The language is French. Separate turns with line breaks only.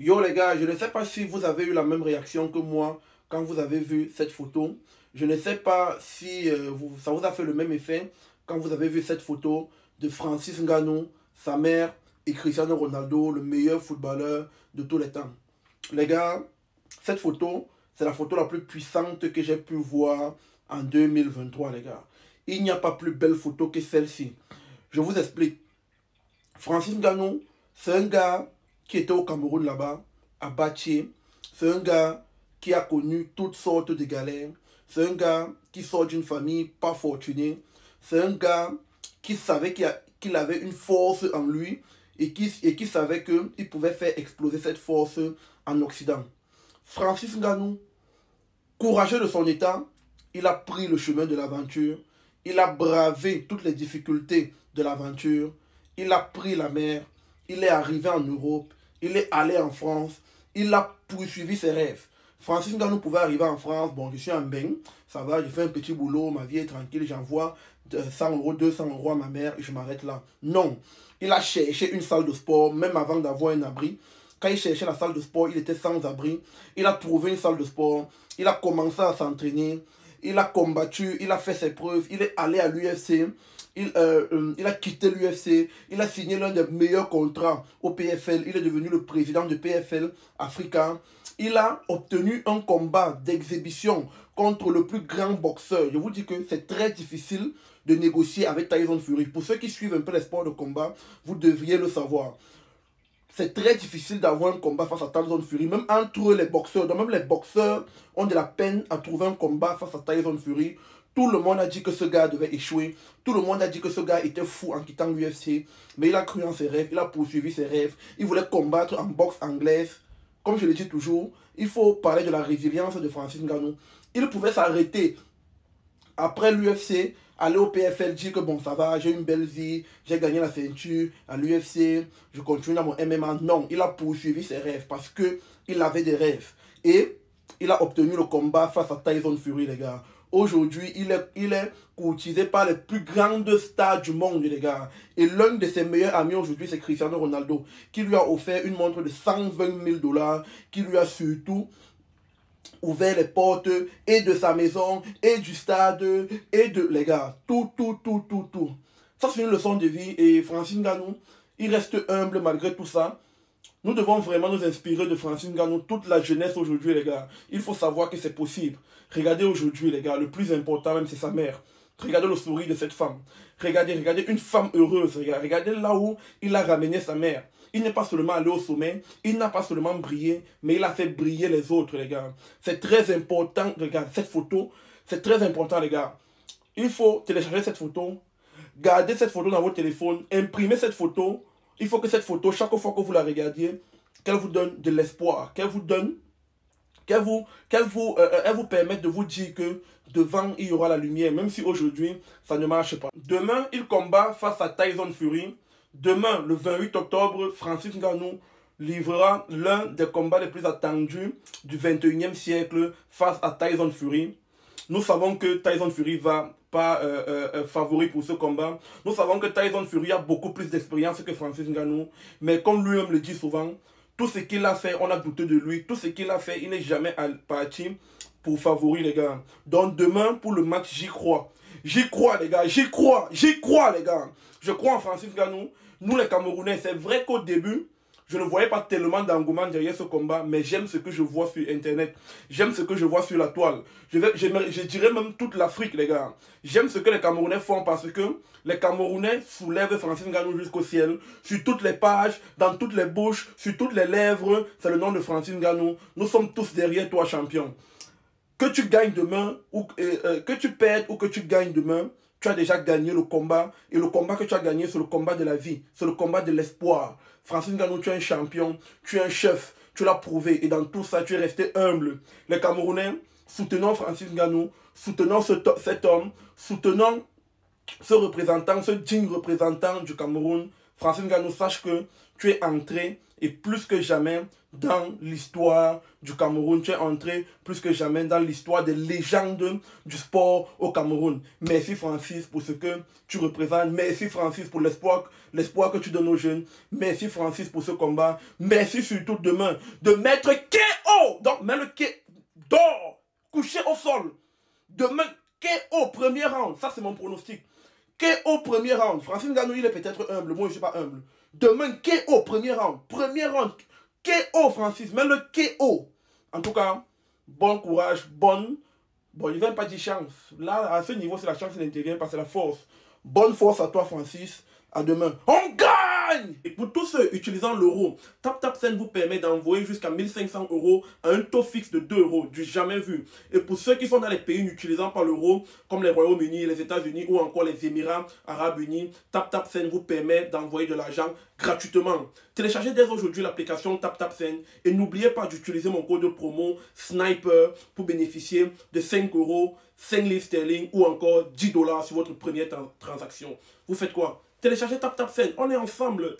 Yo les gars, je ne sais pas si vous avez eu la même réaction que moi quand vous avez vu cette photo. Je ne sais pas si ça vous a fait le même effet quand vous avez vu cette photo de Francis Ngannou, sa mère et Cristiano Ronaldo, le meilleur footballeur de tous les temps. Les gars, cette photo, c'est la photo la plus puissante que j'ai pu voir en 2023 les gars. Il n'y a pas plus belle photo que celle-ci. Je vous explique. Francis Ngannou, c'est un gars qui était au Cameroun là-bas, à Bathie. C'est un gars qui a connu toutes sortes de galères. C'est un gars qui sort d'une famille pas fortunée. C'est un gars qui savait qu'il avait une force en lui et qui savait qu'il pouvait faire exploser cette force en Occident. Francis Ngannou, courageux de son état, il a pris le chemin de l'aventure. Il a bravé toutes les difficultés de l'aventure. Il a pris la mer. Il est arrivé en Europe. Il est allé en France. Il a poursuivi ses rêves. Francis Ngannou pouvait arriver en France. Bon, je suis en bain. Ça va, je fais un petit boulot. Ma vie est tranquille. J'envoie 100 euros, 200 euros à ma mère et je m'arrête là. Non. Il a cherché une salle de sport, même avant d'avoir un abri. Quand il cherchait la salle de sport, il était sans abri. Il a trouvé une salle de sport. Il a commencé à s'entraîner. Il a combattu. Il a fait ses preuves. Il est allé à l'UFC. Il a quitté l'UFC. Il a signé l'un des meilleurs contrats au PFL. Il est devenu le président de PFL Africa. Il a obtenu un combat d'exhibition contre le plus grand boxeur. Je vous dis que c'est très difficile de négocier avec Tyson Fury. Pour ceux qui suivent un peu les sports de combat, vous devriez le savoir. C'est très difficile d'avoir un combat face à Tyson Fury, même entre les boxeurs. Donc même les boxeurs ont de la peine à trouver un combat face à Tyson Fury. Tout le monde a dit que ce gars devait échouer. Tout le monde a dit que ce gars était fou en quittant l'UFC. Mais il a cru en ses rêves, il a poursuivi ses rêves. Il voulait combattre en boxe anglaise. Comme je le dis toujours, il faut parler de la résilience de Francis Ngannou. Il pouvait s'arrêter après l'UFC, aller au PFL, dire que bon, ça va, j'ai une belle vie, j'ai gagné la ceinture à l'UFC, je continue dans mon MMA. Non, il a poursuivi ses rêves parce qu'il avait des rêves. Et il a obtenu le combat face à Tyson Fury, les gars. Aujourd'hui, il est courtisé par les plus grandes stars du monde, les gars. Et l'un de ses meilleurs amis aujourd'hui, c'est Cristiano Ronaldo, qui lui a offert une montre de 120 000 $, qui lui a surtout ouvert les portes et de sa maison, et du stade, et de... Les gars, tout. Ça, c'est une leçon de vie. Et Francis Ngannou, il reste humble malgré tout ça. Nous devons vraiment nous inspirer de Francis Ngannou, toute la jeunesse aujourd'hui, les gars. Il faut savoir que c'est possible. Regardez aujourd'hui, les gars, le plus important même, c'est sa mère. Regardez le sourire de cette femme. Regardez une femme heureuse. Regardez là où il a ramené sa mère. Il n'est pas seulement allé au sommet, il n'a pas seulement brillé, mais il a fait briller les autres, les gars. C'est très important, regarde, cette photo, c'est très important, les gars. Il faut télécharger cette photo, garder cette photo dans votre téléphone, imprimer cette photo. Il faut que cette photo, chaque fois que vous la regardiez, qu'elle vous donne de l'espoir, qu'elle vous permette de vous dire que devant, il y aura la lumière, même si aujourd'hui, ça ne marche pas. Demain, il combat face à Tyson Fury. Demain, le 28 octobre, Francis Ngannou livrera l'un des combats les plus attendus du 21e siècle face à Tyson Fury. Nous savons que Tyson Fury va pas favori pour ce combat. Nous savons que Tyson Fury a beaucoup plus d'expérience que Francis Ngannou. Mais comme lui-même le dit souvent, tout ce qu'il a fait, on a douté de lui. Tout ce qu'il a fait, il n'est jamais parti pour favori, les gars. Donc demain, pour le match, j'y crois. J'y crois, les gars. J'y crois, les gars. Je crois en Francis Ngannou. Nous, les Camerounais, c'est vrai qu'au début, je ne voyais pas tellement d'engouement derrière ce combat, mais j'aime ce que je vois sur Internet. J'aime ce que je vois sur la toile. Je dirais même toute l'Afrique, les gars. J'aime ce que les Camerounais font parce que les Camerounais soulèvent Francis Ngannou jusqu'au ciel. Sur toutes les pages, dans toutes les bouches, sur toutes les lèvres, c'est le nom de Francis Ngannou. Nous sommes tous derrière toi, champion. Que tu gagnes demain, ou que tu perdes ou que tu gagnes demain, tu as déjà gagné le combat. Et le combat que tu as gagné, c'est le combat de la vie. C'est le combat de l'espoir. Francis Ngannou, tu es un champion. Tu es un chef. Tu l'as prouvé. Et dans tout ça, tu es resté humble. Les Camerounais, soutenons Francis Ngannou. Soutenons cet homme. Soutenons ce représentant, ce digne représentant du Cameroun. Francis Ngannou, sache que tu es entré Et plus que jamais dans l'histoire du Cameroun, tu es entré plus que jamais dans l'histoire des légendes du sport au Cameroun. Merci Francis pour ce que tu représentes. Merci Francis pour l'espoir que tu donnes aux jeunes. Merci Francis pour ce combat. Merci surtout demain de mettre KO. Donc, mets le KO d'or, couché au sol. Demain, KO premier round. Ça, c'est mon pronostic. KO premier round. Francis Ngannou, il est peut-être humble. Moi, je ne suis pas humble. Demain, KO premier round. Premier round. KO, Francis. Mets le KO. En tout cas, bon courage, bonne. Bon, il ne va pas dire chance. Là, à ce niveau, c'est la chance qui n'intervient pas, c'est la force. Bonne force à toi, Francis. À demain. On gagne! Et pour tous ceux utilisant l'euro, TapTapSend vous permet d'envoyer jusqu'à 1500 € à un taux fixe de 2 €, du jamais vu. Et pour ceux qui sont dans les pays n'utilisant pas l'euro, comme les Royaumes-Unis, les États-Unis ou encore les Émirats Arabes Unis, TapTapSend vous permet d'envoyer de l'argent gratuitement. Téléchargez dès aujourd'hui l'application TapTapSend et n'oubliez pas d'utiliser mon code de promo SNIPER pour bénéficier de 5 €, 5 livres sterling ou encore 10 $ sur votre première transaction. Vous faites quoi? Téléchargez TapTapSend, on est ensemble.